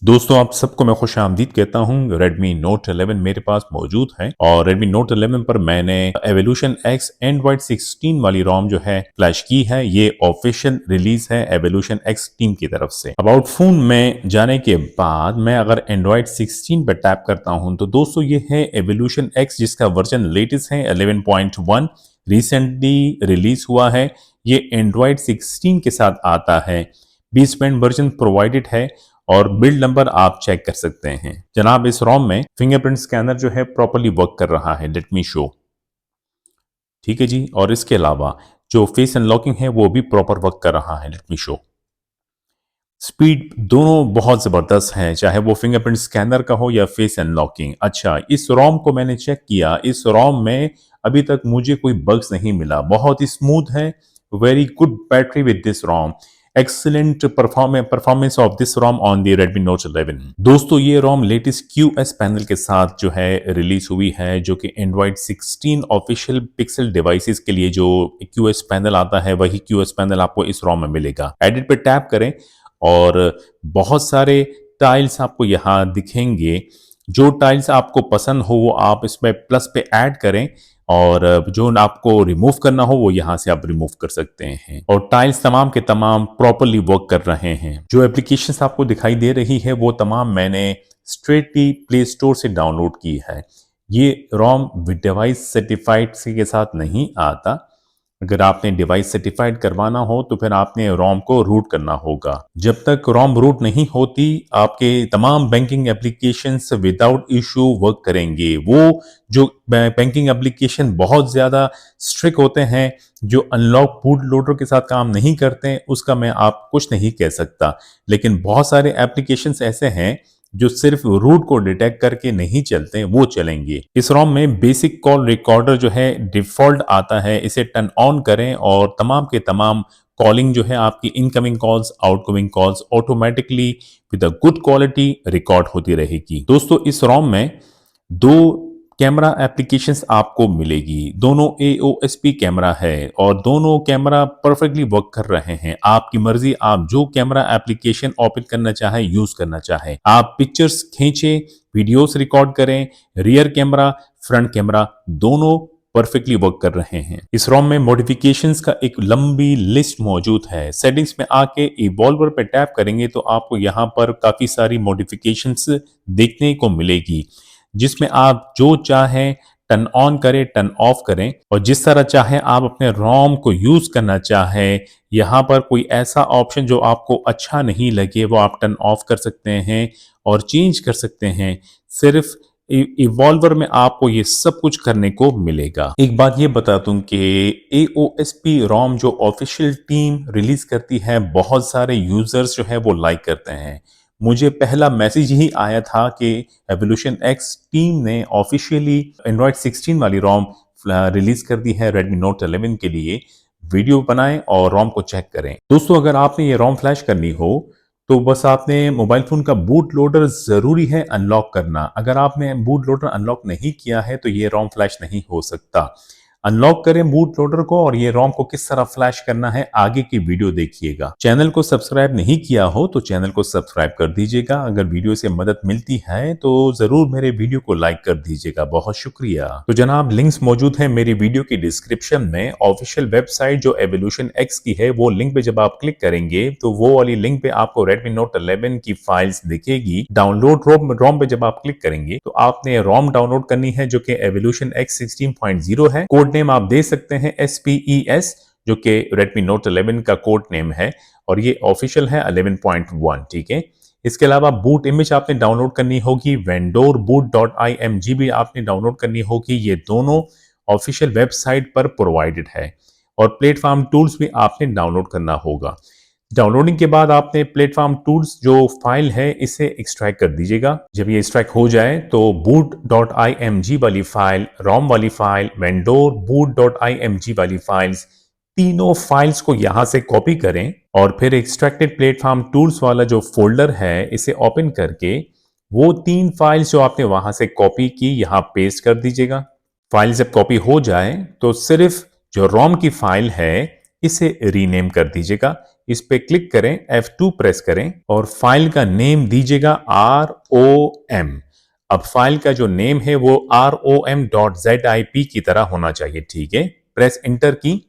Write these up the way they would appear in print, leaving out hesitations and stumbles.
दोस्तों आप सबको मैं खुश आमदीद कहता हूँ। Redmi Note 11 मेरे पास मौजूद है और Redmi Note 11 पर मैंने Evolution X Android 16 वाली रोम जो है फ्लैश की है। ये ऑफिशियल रिलीज है Evolution X टीम की तरफ से। अबाउट फोन में जाने के बाद मैं अगर Android 16 पर टैप करता हूँ तो दोस्तों ये है Evolution X जिसका वर्जन लेटेस्ट है 11.1 रिसेंटली रिलीज हुआ है। ये Android 16 के साथ आता है। 20 बैंड वर्जन प्रोवाइडेड है और बिल्ड नंबर आप चेक कर सकते हैं। जनाब इस रोम में फिंगरप्रिंट स्कैनर जो है प्रॉपर्ली वर्क कर रहा है। Let me show. ठीक है जी। और इसके अलावा जो फेस अनलॉकिंग है वो भी प्रॉपर वर्क कर रहा है। Let me show. स्पीड दोनों बहुत जबरदस्त है, चाहे वो फिंगरप्रिंट स्कैनर का हो या फेस अनलॉकिंग। अच्छा, इस रोम को मैंने चेक किया, इस रोम में अभी तक मुझे कोई बग्स नहीं मिला। बहुत ही स्मूथ है। Very good battery with this ROM. Excellent performance of this ROM on the Redmi Note 11। दोस्तों ये रोम लेटेस्ट QS पैनल के साथ जो है रिलीज हुई है, जो कि Android 16 ऑफिशियल पिक्सल डिवाइसेस के लिए जो QS पैनल आता है वही QS पैनल आपको इस रोम में मिलेगा। एडिट पे टैप करें और बहुत सारे टाइल्स आपको यहाँ दिखेंगे। जो टाइल्स आपको पसंद हो वो आप इसमें प्लस पे ऐड करें और जो आपको रिमूव करना हो वो यहाँ से आप रिमूव कर सकते हैं। और टाइल्स तमाम के तमाम प्रॉपरली वर्क कर रहे हैं। जो एप्लीकेशंस आपको दिखाई दे रही है वो तमाम मैंने स्ट्रेटली प्ले स्टोर से डाउनलोड की है। ये रोम विद डिवाइस सर्टिफाइड के साथ नहीं आता। अगर आपने डिवाइस सर्टिफाइड करवाना हो तो फिर आपने रोम को रूट करना होगा। जब तक रोम रूट नहीं होती आपके तमाम banking applications without issue work करेंगे। वो जो बैंकिंग एप्लीकेशन बहुत ज़्यादा स्ट्रिक्ट होते हैं, जो अनलॉक बूट लोडर के साथ काम नहीं करते, उसका मैं आप कुछ नहीं कह सकता। लेकिन बहुत सारे एप्लीकेशंस ऐसे हैं जो सिर्फ रूट को डिटेक्ट करके नहीं चलते, वो चलेंगे। इस रोम में बेसिक कॉल रिकॉर्डर जो है डिफॉल्ट आता है, इसे टर्न ऑन करें और तमाम के तमाम कॉलिंग जो है आपकी incoming calls outgoing calls automatically with a good quality record होती रहेगी। दोस्तों इस रोम में दो कैमरा एप्लीकेशंस आपको मिलेगी। दोनों AOSP कैमरा है और दोनों कैमरा परफेक्टली वर्क कर रहे हैं। आपकी मर्जी, आप जो कैमरा एप्लीकेशन ओपन करना चाहे यूज करना चाहे। आप पिक्चर्स खींचे, वीडियोस रिकॉर्ड करें, रियर कैमरा फ्रंट कैमरा दोनों परफेक्टली वर्क कर रहे हैं। इस रोम में मॉडिफिकेशंस का एक लंबी लिस्ट मौजूद है। सेटिंग्स में आके इवॉल्वर पे टैप करेंगे तो आपको यहाँ पर काफी सारी मॉडिफिकेशंस देखने को मिलेगी, जिसमें आप जो चाहें टर्न ऑन करें, टर्न ऑफ करें और जिस तरह चाहें आप अपने रोम को यूज करना चाहें। यहाँ पर कोई ऐसा ऑप्शन जो आपको अच्छा नहीं लगे वो आप टर्न ऑफ कर सकते हैं और चेंज कर सकते हैं। सिर्फ इवॉल्वर में आपको ये सब कुछ करने को मिलेगा। एक बात ये बता दूं कि AOSP रोम जो ऑफिशियल टीम रिलीज करती है, बहुत सारे यूजर्स जो है वो लाइक करते हैं। मुझे पहला मैसेज ही आया था कि एवोल्यूशन X टीम ने ऑफिशियली एंड्रॉयड 16 वाली रोम रिलीज कर दी है Redmi Note 11 के लिए। वीडियो बनाएं और रोम को चेक करें। दोस्तों अगर आपने ये रोम फ्लैश करनी हो तो बस आपने मोबाइल फोन का बूट लोडर जरूरी है अनलॉक करना। अगर आपने बूट लोडर अनलॉक नहीं किया है तो ये रोम फ्लैश नहीं हो सकता। अनलॉक करें बूट लोडर को और ये रोम को किस तरह फ्लैश करना है आगे की वीडियो देखिएगा। चैनल को सब्सक्राइब नहीं किया हो तो चैनल को सब्सक्राइब कर दीजिएगा। अगर वीडियो से मदद मिलती है तो जरूर मेरे वीडियो को लाइक कर दीजिएगा। बहुत शुक्रिया। तो जनाब लिंक्स मौजूद है मेरी वीडियो की डिस्क्रिप्शन में। ऑफिशियल वेबसाइट जो एवोल्यूशन X की है वो लिंक पे जब आप क्लिक करेंगे तो वो वाली लिंक पे आपको Redmi Note 11 की फाइल्स दिखेगी। डाउनलोड रोम पे जब आप क्लिक करेंगे तो आपने रोम डाउनलोड करनी है जो कि एवोल्यूशन X 16.0 है। कोड नेम आप दे सकते हैं SPES, जो कि Redmi Note 11 का कोड नेम है और ये ऑफिशियल है 11.1। ठीक है। इसके अलावा बूट इमेज आपने डाउनलोड करनी होगी, वेंडोर boot.img भी आपने डाउनलोड करनी होगी। ये दोनों ऑफिशियल वेबसाइट पर प्रोवाइडेड है और प्लेटफॉर्म टूल्स भी आपने डाउनलोड करना होगा। डाउनलोडिंग के बाद आपने प्लेटफॉर्म टूल्स जो फाइल है इसे एक्सट्रैक्ट कर दीजिएगा। जब ये एक्सट्रैक्ट हो जाए तो boot.img वाली फाइल, रोम वाली फाइल, वेंडोर boot.img वाली फाइल्स, तीनों फाइल्स को यहां से कॉपी करें और फिर एक्सट्रैक्टेड प्लेटफॉर्म टूल्स वाला जो फोल्डर है इसे ओपन करके वो 3 फाइल्स जो आपने वहां से कॉपी की यहां पेस्ट कर दीजिएगा। फाइल जब कॉपी हो जाए तो सिर्फ जो रोम की फाइल है इसे रीनेम कर दीजिएगा। इस पे क्लिक करें, F2 प्रेस करें और फाइल का नेम दीजिएगा ROM। अब फाइल का जो नेम है वो rom.zip की तरह होना चाहिए, ठीक है। प्रेस इंटर की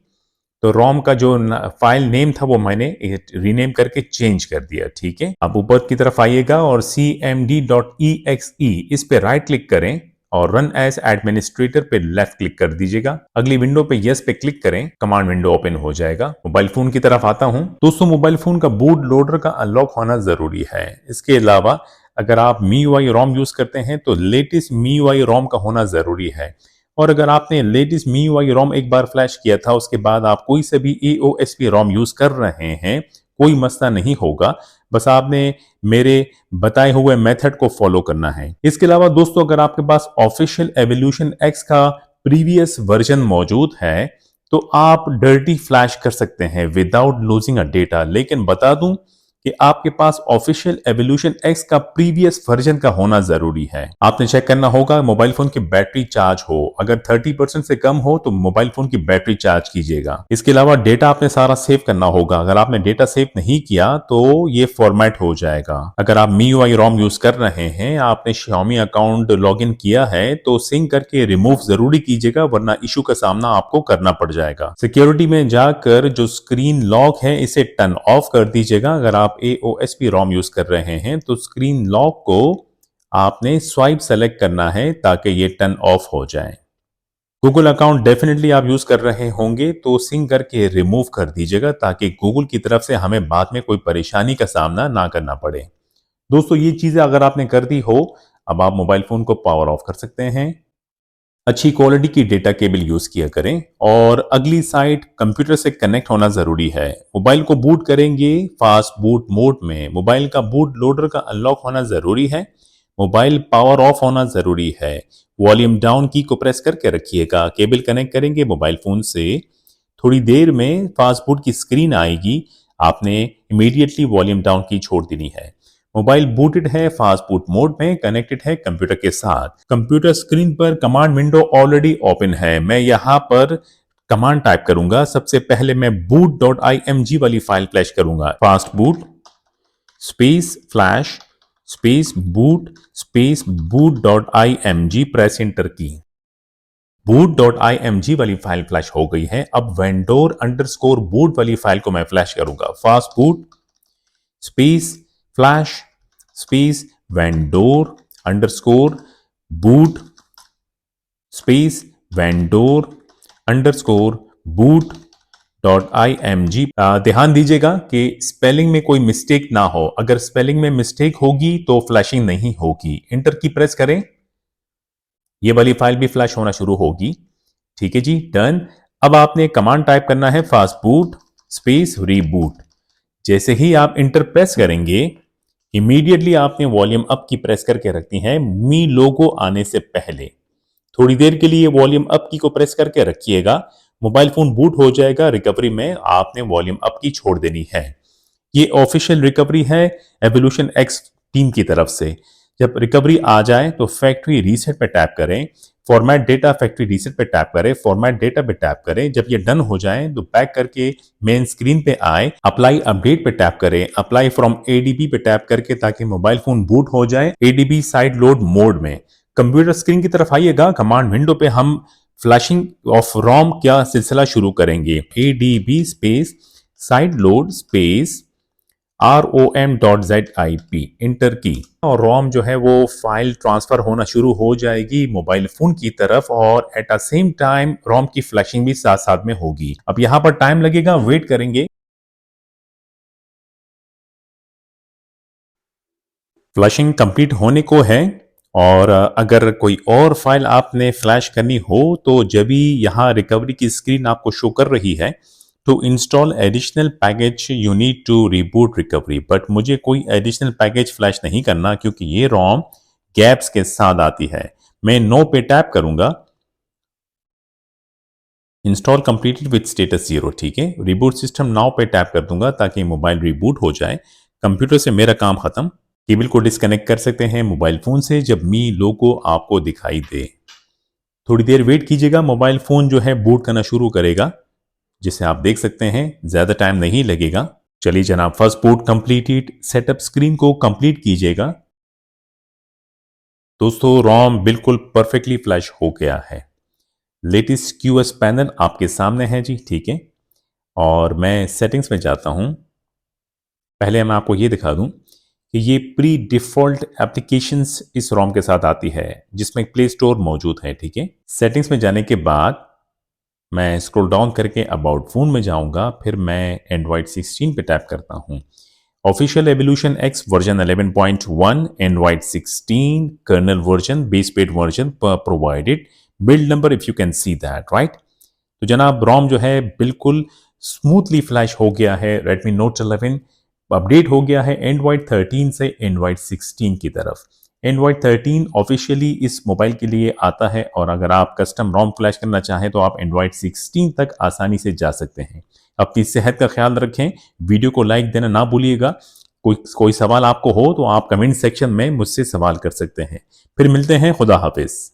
तो रोम का जो फाइल नेम था वो मैंने रीनेम करके चेंज कर दिया, ठीक है। अब ऊपर की तरफ आइएगा और cmd.exe इस पे राइट क्लिक करें और रन एज एडमिनिस्ट्रेटर पे लेफ्ट क्लिक कर दीजिएगा। अगली विंडो पे यस पे क्लिक करें, कमांड विंडो ओपन हो जाएगा। मोबाइल फोन की तरफ आता हूं। दोस्तों, मोबाइल फोन का बूट लोडर का अनलॉक होना जरूरी है। इसके अलावा अगर आप MIUI ROM यूज करते हैं तो लेटेस्ट MIUI ROM का होना जरूरी है। और अगर आपने लेटेस्ट MIUI ROM एक बार फ्लैश किया था, उसके बाद आप कोई से भी AOSP ROM यूज कर रहे हैं, कोई मसला नहीं होगा। बस आपने मेरे बताए हुए मेथड को फॉलो करना है। इसके अलावा दोस्तों, अगर आपके पास ऑफिशियल एवोल्यूशन X का प्रीवियस वर्जन मौजूद है तो आप डर्टी फ्लैश कर सकते हैं विदाउट लूजिंग अ डेटा। लेकिन बता दूं कि आपके पास ऑफिशियल एवोल्यूशन X का प्रीवियस वर्जन का होना जरूरी है। आपने चेक करना होगा मोबाइल फोन की बैटरी चार्ज हो, अगर 30% से कम हो तो मोबाइल फोन की बैटरी चार्ज कीजिएगा। इसके अलावा डेटा आपने सारा सेव करना होगा। अगर आपने डेटा सेव नहीं किया तो ये फॉर्मेट हो जाएगा। अगर आप MIUI ROM यूज कर रहे हैं, आपने Xiaomi अकाउंट लॉग इन किया है तो सिंक करके रिमूव जरूरी कीजिएगा, वरना इशू का सामना आपको करना पड़ जाएगा। सिक्योरिटी में जाकर जो स्क्रीन लॉक है इसे टर्न ऑफ कर दीजिएगा। अगर आप AOSP ROM यूज कर रहे हैं तो स्क्रीन लॉक को आपने स्वाइप सेलेक्ट करना है ताकि ये टर्न ऑफ हो जाए। गूगल अकाउंट डेफिनेटली आप यूज कर रहे होंगे तो सिंक करके रिमूव कर दीजिएगा ताकि गूगल की तरफ से हमें बाद में कोई परेशानी का सामना ना करना पड़े। दोस्तों, ये चीजें अगर आपने कर दी हो, अब आप मोबाइल फोन को पावर ऑफ कर सकते हैं। अच्छी क्वालिटी की डेटा केबल यूज किया करें और अगली साइट कंप्यूटर से कनेक्ट होना जरूरी है। मोबाइल को बूट करेंगे फास्ट बूट मोड में। मोबाइल का बूट लोडर का अनलॉक होना जरूरी है। मोबाइल पावर ऑफ होना जरूरी है। वॉल्यूम डाउन की को प्रेस करके रखिएगा। केबल कनेक्ट करेंगे मोबाइल फोन से, थोड़ी देर में फास्ट बूट की स्क्रीन आएगी। आपने इमीडिएटली वॉल्यूम डाउन की छोड़ देनी है। मोबाइल बूटेड है, फास्ट बूट मोड में कनेक्टेड है कंप्यूटर के साथ। कंप्यूटर स्क्रीन पर कमांड विंडो ऑलरेडी ओपन है। मैं यहां पर कमांड टाइप करूंगा। सबसे पहले मैं boot.img वाली फाइल फ्लैश करूंगा। Fast boot space flash space boot space boot.img press inter की। boot.img वाली फाइल फ्लैश हो गई है। अब vendor_boot वाली फाइल को मैं फ्लैश करूंगा। Fast boot space flash space vendor_boot space vendor_boot.img। ध्यान दीजिएगा कि स्पेलिंग में कोई मिस्टेक ना हो। अगर स्पेलिंग में मिस्टेक होगी तो फ्लैशिंग नहीं होगी। इंटर की प्रेस करें, ये वाली फाइल भी फ्लैश होना शुरू होगी। ठीक है जी, डन। अब आपने कमांड टाइप करना है फास्ट बूट स्पेस रीबूट। जैसे ही आप इंटर प्रेस करेंगे, इमीडिएटली आपने वॉल्यूम अप की प्रेस करके रखती है मी लोगो आने से पहले। थोड़ी देर के लिए वॉल्यूम अप की को प्रेस करके रखिएगा। मोबाइल फोन बूट हो जाएगा। रिकवरी में आपने वॉल्यूम अप की छोड़ देनी है। ये ऑफिशियल रिकवरी है एवोल्यूशन X टीम की तरफ से। जब रिकवरी आ जाए तो फैक्ट्री रीसेट पे टैप करें, फॉर्मेट डेटा फैक्ट्री रीसेट पे टैप करें, फॉर्मेट डेटा पे टैप करें। जब ये डन हो जाए तो बैक करके मेन स्क्रीन पे आए, अप्लाई अपडेट पे टैप करें, अप्लाई फ्रॉम ADB पे टैप करके ताकि मोबाइल फोन बूट हो जाए ADB साइड लोड मोड में। कंप्यूटर स्क्रीन की तरफ आइएगा। कमांड विंडो पे हम फ्लैशिंग ऑफ रोम का सिलसिला शुरू करेंगे। ADB space side load space rom.zip inter की और रोम जो है वो फाइल ट्रांसफर होना शुरू हो जाएगी मोबाइल फोन की तरफ और एट द सेम टाइम रोम की फ्लैशिंग भी साथ साथ में होगी। अब यहां पर टाइम लगेगा, वेट करेंगे। फ्लैशिंग कंप्लीट होने को है और अगर कोई और फाइल आपने फ्लैश करनी हो तो जब भी यहाँ रिकवरी की स्क्रीन आपको शो कर रही है to install additional package you need to reboot recovery. But मुझे कोई एडिशनल पैकेज फ्लैश नहीं करना क्योंकि ये रोम गैप्स के साथ आती है। मैं नो पे टैप करूंगा। Install completed with status 0। ठीक है, रिबूट सिस्टम नाउ पे टैप कर दूंगा ताकि मोबाइल रिबूट हो जाए। कंप्यूटर से मेरा काम खत्म। केबल को डिस्कनेक्ट कर सकते हैं मोबाइल फोन से जब मी लोगो आपको दिखाई दे। थोड़ी देर वेट कीजिएगा, मोबाइल फोन जो है बूट करना शुरू करेगा। जिसे आप देख सकते हैं ज्यादा टाइम नहीं लगेगा। चलिए जनाब, first boot completed. Setup screen को कंप्लीट कीजिएगा। दोस्तों, रोम बिल्कुल परफेक्टली फ्लैश हो गया है। लेटेस्ट क्यूएस पैनल आपके सामने है जी, ठीक है। और मैं सेटिंग्स में जाता हूं। पहले मैं आपको ये दिखा दूं कि ये प्री डिफॉल्ट एप्लीकेशंस इस रोम के साथ आती है, जिसमें प्ले स्टोर मौजूद है, ठीक है। सेटिंग्स में जाने के बाद मैं स्क्रॉल डाउन करके अबाउट फोन में जाऊंगा, फिर मैं एंड्रॉइड 16 पे टैप करता हूं। Official evolution X version 11.1, Android 16 kernel version, base paid version provided, build number if you can see that, right. तो जनाब, रोम जो है बिल्कुल स्मूथली फ्लैश हो गया है। Redmi Note 11 अपडेट हो गया है एंड्रॉइड 13 से एंड्रॉइड 16 की तरफ। एंड्रॉइड 13 ऑफिशियली इस मोबाइल के लिए आता है, और अगर आप कस्टम रोम फ्लैश करना चाहें तो आप एंड्रॉइड 16 तक आसानी से जा सकते हैं। अपनी सेहत का ख्याल रखें। वीडियो को लाइक देना ना भूलिएगा। कोई सवाल आपको हो तो आप कमेंट सेक्शन में मुझसे सवाल कर सकते हैं। फिर मिलते हैं। खुदा हाफिज।